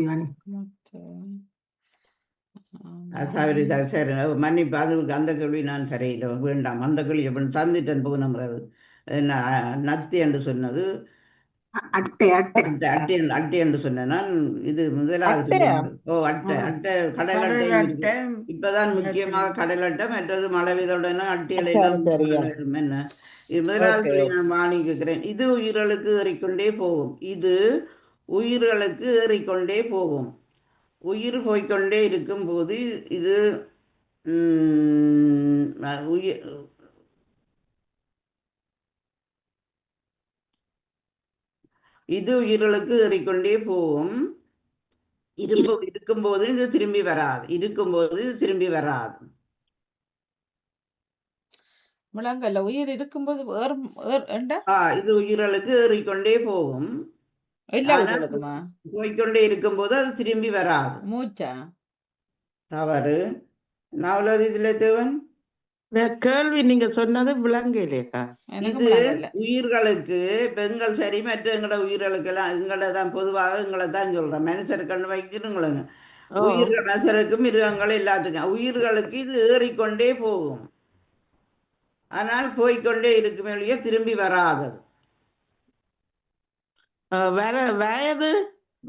சரி, மன்னிப்பு. அது அந்த கேள்வி நான் சரியில்லை, வேண்டாம். அந்த கேள்வி எப்படி தந்துட்டேன் போகணுங்கிறது. நத்தி என்று சொன்னது அட்டை என்று சொன்னேன் நான். இது முதலாவது. ஓ, அட்டை கடல் அட்டையும் இருக்கு. இப்பதான் முக்கியமாக கடல் அட்டை, மற்றது மழை விதவுடனே அட்டையில என்ன. இது முதலாவது கேள்வி நான் வாணி கேட்கிறேன். இது உயிர்களுக்கு ஏறிக்கொண்டே போகும். இது உயிர்களுக்கு ஏறிக்கொண்டே போகும். உயிர் போய்கொண்டே இருக்கும்போது இது இது உயிர்களுக்கு ஏறிக்கொண்டே போகும். இருக்கும்போது இது திரும்பி வராது. இருக்கும்போது இது திரும்பி வராது. முழங்கல்ல உயிர் இருக்கும்போது இது உயிர்களுக்கு ஏறிக்கொண்டே போகும். போய்கொண்டே இருக்கும்போது அது திரும்பி வராது. மூச்சா? தவறு. நாவலாவது இதுல தேவன் கேள்வி நீங்க சொன்னது விளங்கலையக்கா. இது உயிர்களுக்கு பெண்கள் சரி, மற்ற எங்களோட உயிர்களுக்கு எல்லாம் எங்களை தான் பொதுவாக எங்களை தான் சொல்றேன். மனுஷர் கண்ணு வைக்கிறவங்களுங்க, உயிர்கள் மனுஷருக்கும் மிருகங்கள் எல்லாத்துக்கும் உயிர்களுக்கு இது ஏறிக்கொண்டே போகும். ஆனால் போய்கொண்டே இருக்குமே ஒழிய திரும்பி வராதது.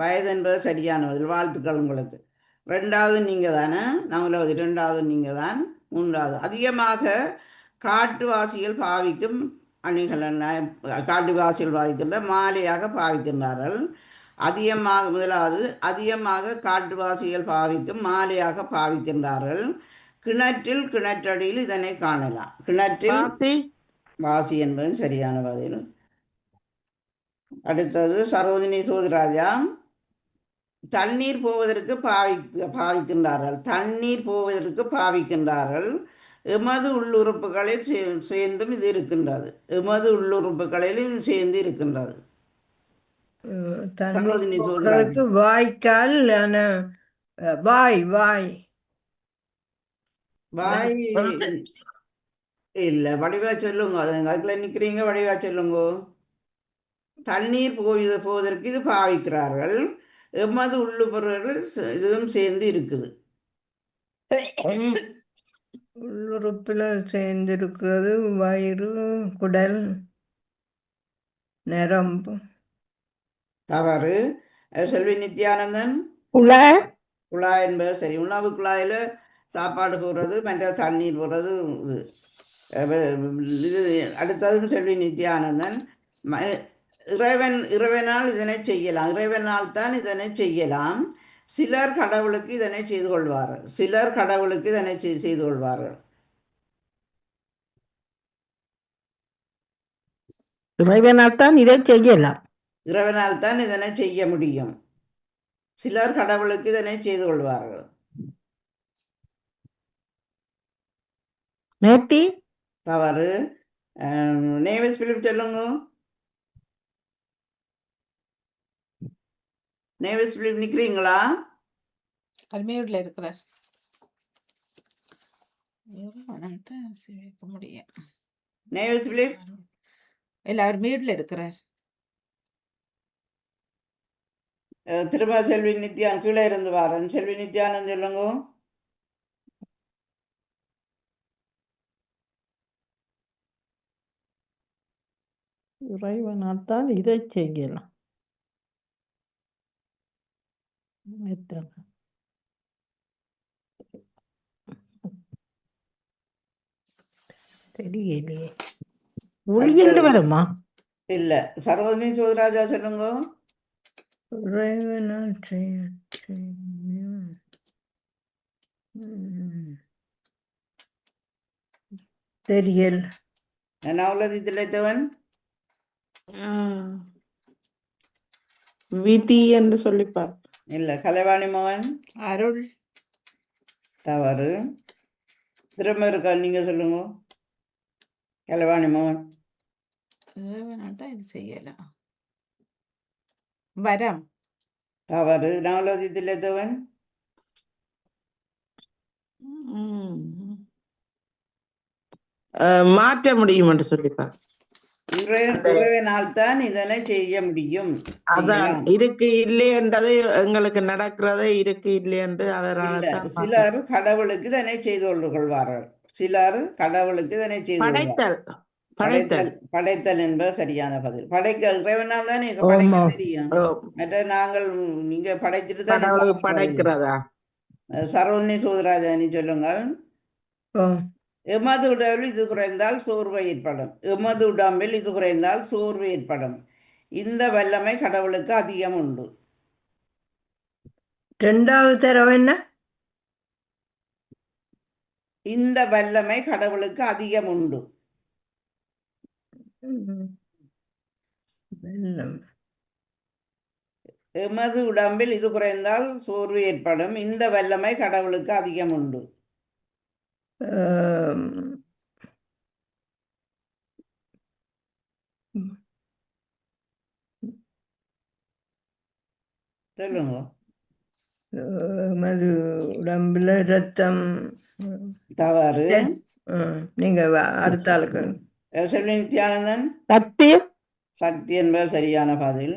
வயது என்பது சரியான பதில். வாழ்த்துக்கள் உங்களுக்கு. 2வது நீங்க தானே. 4வது 2வது நீங்க தான். 3வது அதிகமாக காட்டுவாசிகள் பாவிக்கும் அணிகள், காட்டுவாசிகள் பாவிக்கின்ற மாலையாக பாவிக்கின்றார்கள். அதிகமாக முதலாவது அதிகமாக காட்டுவாசிகள் பாவிக்கும் மாலையாக பாவிக்கின்றார்கள். கிணற்றில் கிணற்றடியில் இதனை காணலாம். கிணற்றில் வாசி வாசி என்பதும் சரியான பதில். அடுத்தது சரோஜினி சோதிராஜா. தண்ணீர் போவதற்கு பாவிக்கின்றார்கள். தண்ணீர் போவதற்கு பாவிக்கின்றார்கள். எமது உள்ளுறுப்புகளில் சேர்ந்தும் இது இருக்கின்றது. எமது உள்ளுறுப்புகளில் இது சேர்ந்து இருக்கின்றது. தண்ணி சரோஜினி சோதிராஜா. போக்குறதுக்கு வாய்க்கால் வாய் வாய் வாய் இல்ல, வடிவா சொல்லுங்க. அதுக்குள்ள நிக்கிறீங்க, வடிவா சொல்லுங்க. தண்ணீர் போவதற்கு இது பாவிக்கிறார்கள். எமது உள்ளுறுப்புகள் இதுவும் சேர்ந்து இருக்குது. உள்ளுறுப்பில் சேர்ந்திருக்கிறது வயிறு குடல் நரம்பு. தவறு. செல்வி நித்யானந்தன். குழாய் என்பது சரி. உணவு குழாயில் சாப்பாடு போடுறது, மற்ற தண்ணீர் போடுறது இது. இது அடுத்ததும் செல்வி நித்யானந்தன். இறைவனால் இதனை செய்யலாம். இறைவனால் தான் இதனை செய்யலாம். சிலர் கடவுளுக்கு இதனை செய்து கொள்வார்கள். சிலர் கடவுளுக்கு இதனை செய்து கொள்வார்கள். இறைவனால் தான் இதை செய்யலாம். இறைவனால் தான் இதனை செய்ய முடியும். சிலர் கடவுளுக்கு இதனை செய்து கொள்வார்கள். நேர்த்தி தவறு. நேவிஸ் பிலிப் சொல்லுங்க. நேவிஸ் பிலிப் நிக்கிறீங்களா? அருமையூரில் இருக்கிறார். வைக்க முடியும். நேவிஸ் பிலிப் எல்லாரும் மியூட்ல இருக்கிறார். திரும்ப செல்வி நித்யான் கீழே இருந்து வாரன். செல்வி நித்யானந்த் சொல்லுங்க. இறைவனால் தான் இதை செய்யலாம். தெரியலையே. ஒளியிட்டு வருமா? இல்ல. சரோஜினி சோதராஜா சொல்லுங்க. இறைவனால் தெரியல். நவலதி திளைத்தவன். விதி என்று சொல்லிப்பார். இல்ல. கலைவாணி மோகன். அருள். தவறு. திரும்ப இருக்கா, நீங்க சொல்லுங்க. கலைவாணி மோகன். இறைவனால் தான் இது செய்யலாம். வரம். தவறு. நவலதி திளைத்தவன். மாற்ற முடியும் என்று சொல்லிப்பார். இறைவனால் தான் இதனை செய்ய முடியும். அதான் இருக்கு இல்லை என்றது எங்களுக்கு நடக்கிறதே இருக்கு இல்லை என்று அவரால் தான் சிலர் கடவுளுக்கு இதனை செய்து கொள்வார்கள். சிலர் கடவுளுக்கு இதனை செய்து படைத்தல். படைத்தல். படைத்தல் என்பது சரியான பதில். படைத்தல் இறைவனால் தான் படைக்க தெரியும். மற்ற நாங்கள் நீங்க படைச்சிட்டு தான் படைக்கிறதா? சரோஜினி சோதராஜா நீ சொல்லுங்கள். எமது உடம்பில் இது குறைந்தால் சோர்வு ஏற்படும். எமது உடம்பில் இது குறைந்தால் சோர்வு ஏற்படும். இந்த வல்லமை கடவுளுக்கு அதிகம் உண்டு. இரண்டாவது தரவு என்ன? இந்த வல்லமை கடவுளுக்கு அதிகம் உண்டு. எமது உடம்பில் இது குறைந்தால் சோர்வு ஏற்படும். இந்த வல்லமை கடவுளுக்கு அதிகம் உண்டு. சொல்லுங்க. எமது உடம்புல ரத்தம். தவறு. நீங்க அடுத்த ஆளுக்கு. செல்வி நித்யானந்தன். சக்தி. சக்தி என்பது சரியான பதில்.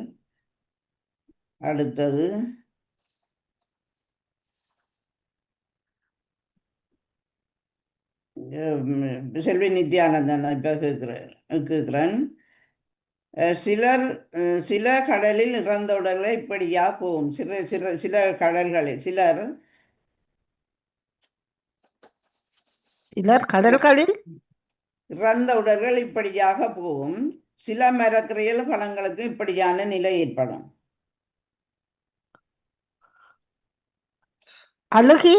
அடுத்தது செல்வி நித்யானந்தன் இப்ப கேட்கிறேன். சில கடலில் இறந்த உடல்களை இப்படியா போகும். சில கடல்களில் சிலர் கடல்களில் இறந்த உடல்கள் இப்படியாக போகும். சில மரக்கறிகள் பழங்களுக்கு இப்படியான நிலை ஏற்படும். அழுகி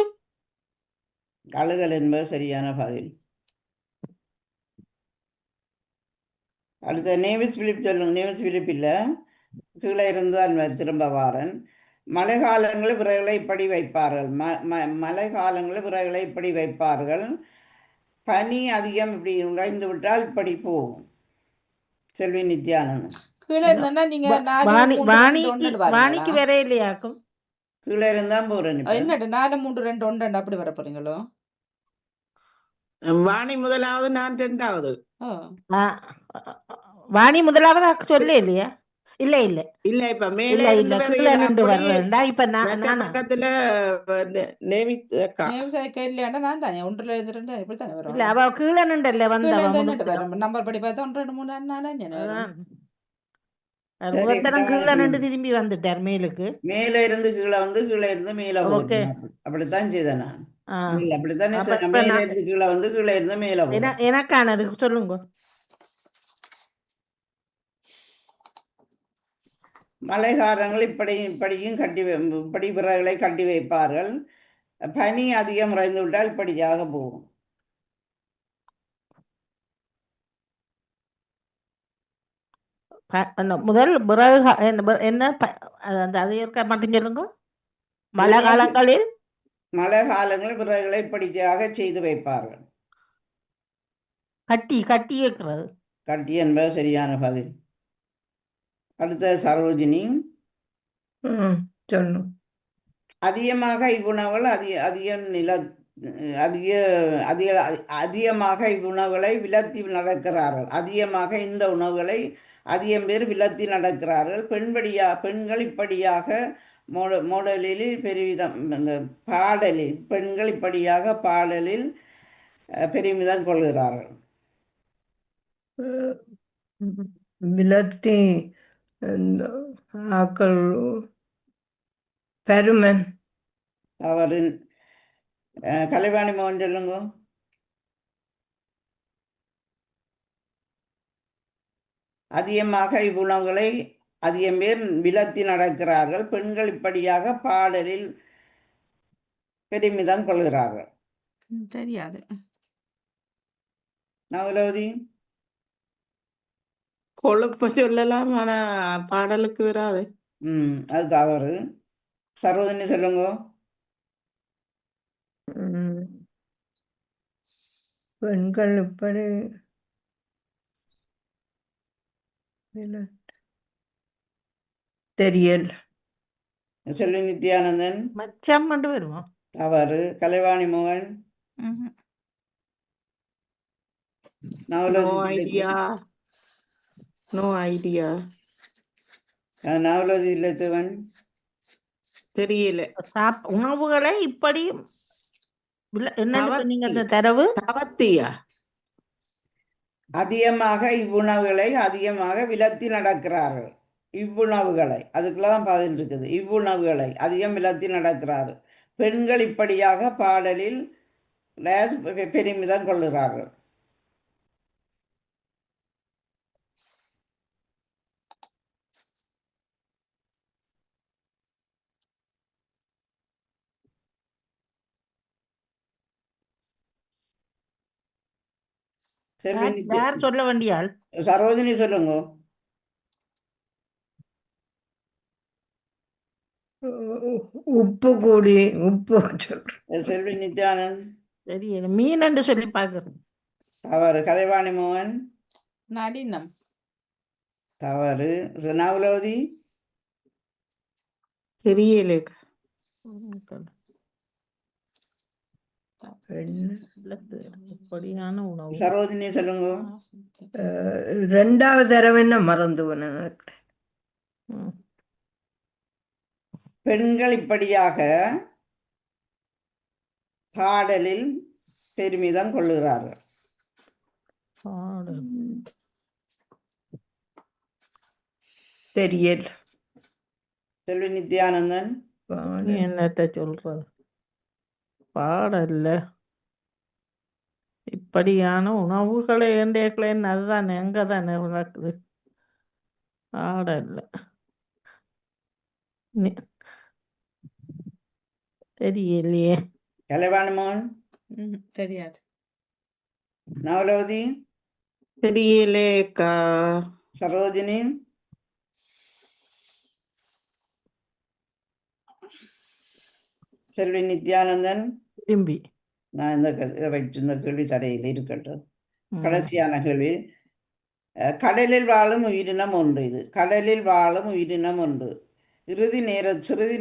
அழுகல் என்பது சரியான பதில். அடுத்த நேவிஸ் பிலிப் சொல்லுங்க. நேவிஸ் பிலிப் இல்லை, கீழே இருந்தால் திரும்ப வாரன். மழை காலங்களில் விறகுகளை இப்படி வைப்பார்கள். மழை காலங்களில் விறகுகளை இப்படி வைப்பார்கள். பனி அதிகம் இப்படி உடைந்து விட்டால் இப்படி போகும். செல்வி நித்யானந்தன். கீழே இருந்தோன்னா நீங்க 4 வாணி 3 2 வாணிக்கு 1 பாருங்களா? வாணிக்கு வேற இல்லையாக்கும். கீழே இருந்தால் போகிறேன் இப்போ. என்னட்டு 4 3 2 1 அப்படி வர போறீங்களோ? வாணி முதலாவது, நான் இரண்டாவது. ஓ ஆ, வாணி முதலாவது சொல்ல இல்லையா? இல்ல இல்ல இல்ல இப்ப மேலே இல்ல இருந்து இல்ல வரையில கீழே நின்று அப்படி வர்றேன்டா. இப்ப மற்ற நானா பக்கத்துல நேவி அக்கா. விவசாயிக்க இல்லையாண்டா நான் தானே 1 இருந்து 2 எப்படி தானே இல்ல வரும்? அவ கீழே நின்றல்ல கீழே வந்தவ இருந்து என்னட்டு முடிச்சிடும். வரும்? நம்பர் படி பார்த்தா 1 2 3 4 5 வரும். அதான். சரி, ஒருத்தரம் கவனம் கீழே நின்று சொல்லுங்க. திரும்பி வந்துட்டார் மேலுக்கு. மேலே இருந்து கீழே வந்து கீழே இருந்து மேலே ஓகே. போகிறேன். அப்படித்தான் செய்தேன் நான். ஆ, இல்லை, அப்படித்தானே அப்ப செய்தேன். இப்ப மேலே நான் இருந்து கீழே வந்து கீழே இருந்து மேலே போகிறேன். எனக்கானது சொல்லுங்க. மழை காலங்கள் இப்படியும் இப்படி விறகுகளை கட்டி வைப்பார்கள். பனி அதிகம் உறைந்து விட்டால் இப்படியாக போகும். அந்த முதல் பிறகு என்ன அந்த அதை இருக்க மட்டும் சொல்லுங்க. மழை காலங்களில் மழை காலங்களில் விறகுகளை இப்படியாக செய்து வைப்பார்கள். கட்டி கட்டி இருக்கிறது. கட்டி என்பது சரியான பதில். அடுத்த சரோஜினி. சொல்லணும். அதிகமாக இவ்வுணவுகள் அதிகமாக இவ்வுணவுகளை விலத்தி நடக்கிறார்கள். அதிகமாக இந்த உணவுகளை அதிகம் பேர் விலத்தி நடக்கிறார்கள். பெண்கள் இப்படியாக மோடலில் பெருமிதம் இந்த பாடலில் பெண்கள் இப்படியாக பாடலில் பெருமிதம் கொள்கிறார்கள். விலத்தி இந்த ஆக்கள் பெருமன். அவரின் கலைவாணி மோகன் சொல்லுங்க. அதிகமாக இவ்வுணவுகளை அதிகம் பேர் விலத்தி நடக்கிறார்கள். பெண்கள் இப்படியாக பாடலில் பெருமிதம் கொள்கிறார்கள். தெரியாது. நவலோதி. கொழுப்ப சொல்லலாம், ஆனா பாடலுக்கு வராது. அது தவறு. சரோஜினி சொல்லுங்க. பெண்கள் இப்படி தெரியல். செல்வி நித்யானந்தன். மச்சம் மட்டும் வருவோம். தவறு. கலைவாணி மோகன். ம்ஹும். No Navalothi idea, no idea, Navalothi இல்லத்துவன். தெரியல. உணவுகளை இப்படி என்னன்னு சொன்னீங்க அந்த தவத்தி தரவு? தவத்தியா? அதிகமாக இவ்வுணவுகளை அதிகமாக விலத்தி நடக்கிறார்கள். இவ்வுணவுகளை அதுக்கெல்லாம் பதில் இருக்குது. இவ்வுணவுகளை அதிகம் விலத்தி நடக்கிறார்கள். பெண்கள் இப்படியாக பாடலில் பெருமிதம் கொள்ளுகிறார்கள். செல்வி யார் சொல்ல வேண்டியாள்? சரோஜினி சொல்லுங்க. உப்பு கூடி உப்பு சொல்றேன். செல்வி நித்யானந்த். தெரியல. மீன் என்று சொல்லி பார்க்கறது. தவறு. கலைவாணி மோகன். நளினம். தவறு. நவலோதி. தெரியல. அப்படியான உணவு. சரோஜினி சொல்லுங்க. ரெண்டாவது தடவை என்ன மறந்து போனேன். பெண்கள் இப்படியாக பாடலில் பெருமிதம் கொள்ளுகிறார்கள். தெரியல். செல்வி நித்யானந்தன். என்னத்த சொல்றது? பாடல்ல இப்படியான உணவுகளை ஏண்டேக்கலேன்னு அதுதானே எங்க தானே நடக்குது. பாடல்ல தெரியலையே. கலைவாணி மோகன், தெரியாது. நவலோதி, தெரியலேக்கா. சரோஜினி, செல்வி நித்யானந்தன். திரும்பி. நான் இதை வச்சிருந்த கேள்வி தரையில் இருக்கட்டும். ம். கடைசியான கேள்வி. கடலில் வாழும் உயிரினம் ஒன்று இது. கடலில் வாழும் உயிரினம் ஒன்று. சிறிது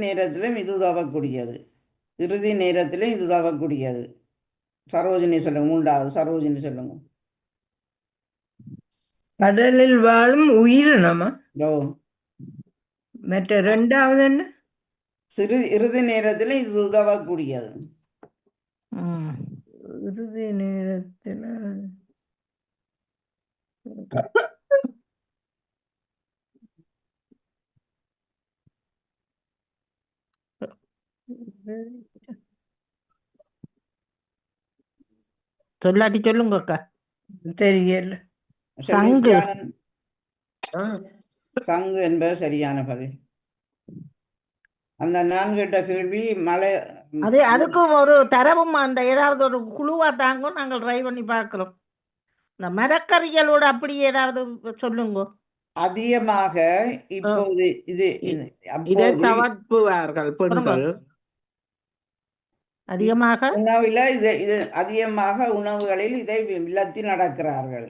நேரத்திலும் இது உதவக்கூடியது. இறுதி நேரத்திலும் இது உதவக்கூடியது. சரோஜினி சொல்லுங்க. மூன்றாவது சரோஜினி சொல்லுங்க. கடலில் வாழும் உயிரினமா? ஓ, மற்ற ரெண்டாவது என்ன? இறுதி நேரத்திலும் இது உதவக்கூடியது. ம். இறுதி நேரத்தில் சொல்லாட்டி சொல்லுங்க அக்கா. தெரியல. செல்வி சங்கு. சங்கு என்பது சரியான பதில். அந்த நான் கேட்ட கேள்வி மலை. அதுக்கு ஒரு தரவும் அந்த ஏதாவது ஒரு குழுவா தாங்க நாங்கள் ட்ரை பண்ணி பார்க்கிறோம். இந்த மரக்கறிகளோட அப்படி ஏதாவது சொல்லுங்க. அதிகமாக இப்போது இது இதை அப்போது தவிர்ப்புவார்கள் பெண்கள். அதிகமாக உணவில் இது அதிகமாக உணவுகளில் இதை விலத்தி நடக்கிறார்கள்.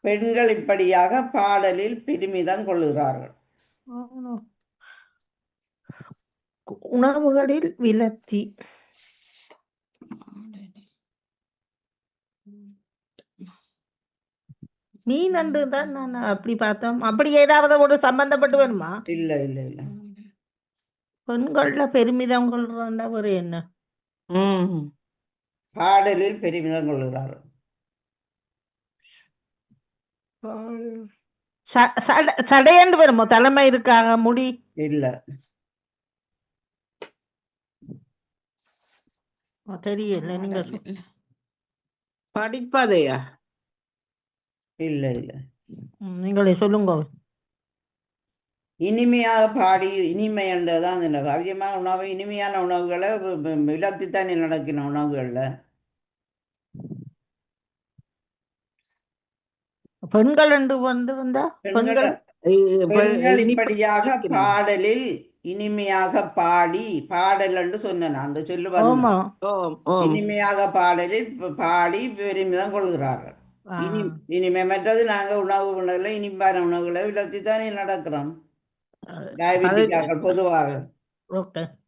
பெண்கள் இப்படியாக பாடலில் பெருமிதம் கொள்கிறார்கள். உணவுகளில் விலத்தி. மீன் அண்டு தான் நான் அப்படி பார்த்தோம். அப்படி ஏதாவது ஒரு சம்பந்தப்பட்டு வேணுமா? இல்ல இல்ல இல்ல. பெண்கள்ல பெருமிதம் கொள்றா ஒரு என்ன? பாடலில் பெருமிதம் கொள்கிறார்கள். சடையண்டு வருமோ? தலைமை இருக்காங்க முடி இல்ல. தெரியல. நீங்க படிப்பதையா? இல்ல இல்ல. நீங்களே சொல்லுங்க. இனிமையாக பாடி இனிமை என்றதான் அதிகமான உணவு இனிமையான உணவுகளை விலத்தித்தானே நடக்கின உணவுகள்ல. பெண்கள் என்று வந்தா பெண்கள் இப்படியாக பாடலில் இனிமையாக பாடி பாடல் என்று சொன்ன அந்த சொல்லுவாங்க. இனிமையாக பாடலில் பாடி பெருமிதம் கொள்கிறார்கள். இனிமே மற்றது நாங்க உணவுகளை இனிப்பான உணவுகளை விலத்தித்தானே நடக்கிறோம். டயபெட்டிக்காக்கள் பொதுவாக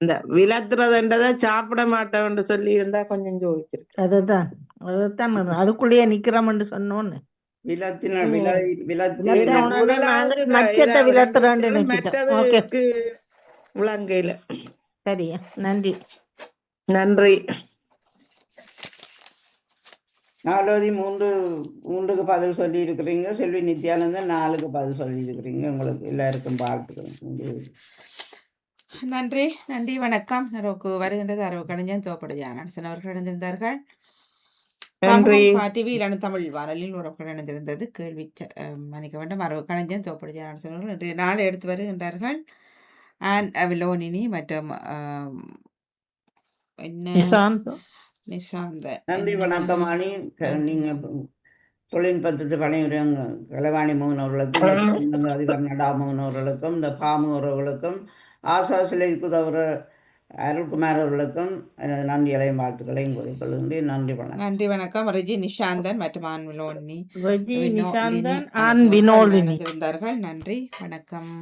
இந்த விலத்துறதுன்றதை சாப்பிட மாட்டோம்னு சொல்லி இருந்தா கொஞ்சம் ஜோதிச்சிருக்கு. அதுதான் அதுக்குள்ளேயே நிக்கிறோம்னு சொன்னோன்னு விலங்கையில. சரியா, நன்றி. நன்றி. நாலோதி மூன்றுக்கு பதில் சொல்லி இருக்கிறீங்க. செல்வி நித்யானந்தன் 4க்கு பதில் சொல்லி இருக்கிறீங்க. உங்களுக்கு எல்லாருக்கும் வாழ்த்துக்கள். நன்றி நன்றி. வணக்கம். நரோக்கு வருகின்றது அரவு கலைஞன் தோப்படையான் அவர்கள் இணைந்திருந்தார்கள். டிவியிலான தமிழ் வானொலியில் உறவுகள் இணைந்திருந்தது. கேள்வி மன்னிக்க வேண்டும். அரவு கலைஞன் தோப்படையான் அவர்கள் இன்றைய நாளை எடுத்து வருகின்றார்கள். அவிலோனினி மற்றும் நிஷாந்தன். நன்றி வணக்கம் அணி. நீங்க தொழில்நுட்பத்தை பணியுறவங்க கலைவாணி மோகன் அவர்களுக்கும் அதிபர் நடா மோகன் அவர்களுக்கும் இந்த பாமு அவர்களுக்கும் ஆசா சிலைக்கு உதவுற அருள்குமார் அவர்களுக்கும் எனது நன்றிகளையும் வாழ்த்துக்களையும் கூறிக்கொள்கின்றேன். நன்றி வணக்கம். நன்றி வணக்கம். ரெஜி நிஷாந்தன் மற்றும் ஆன்விலோனி வினோலினி இருந்தார்கள். நன்றி வணக்கம்.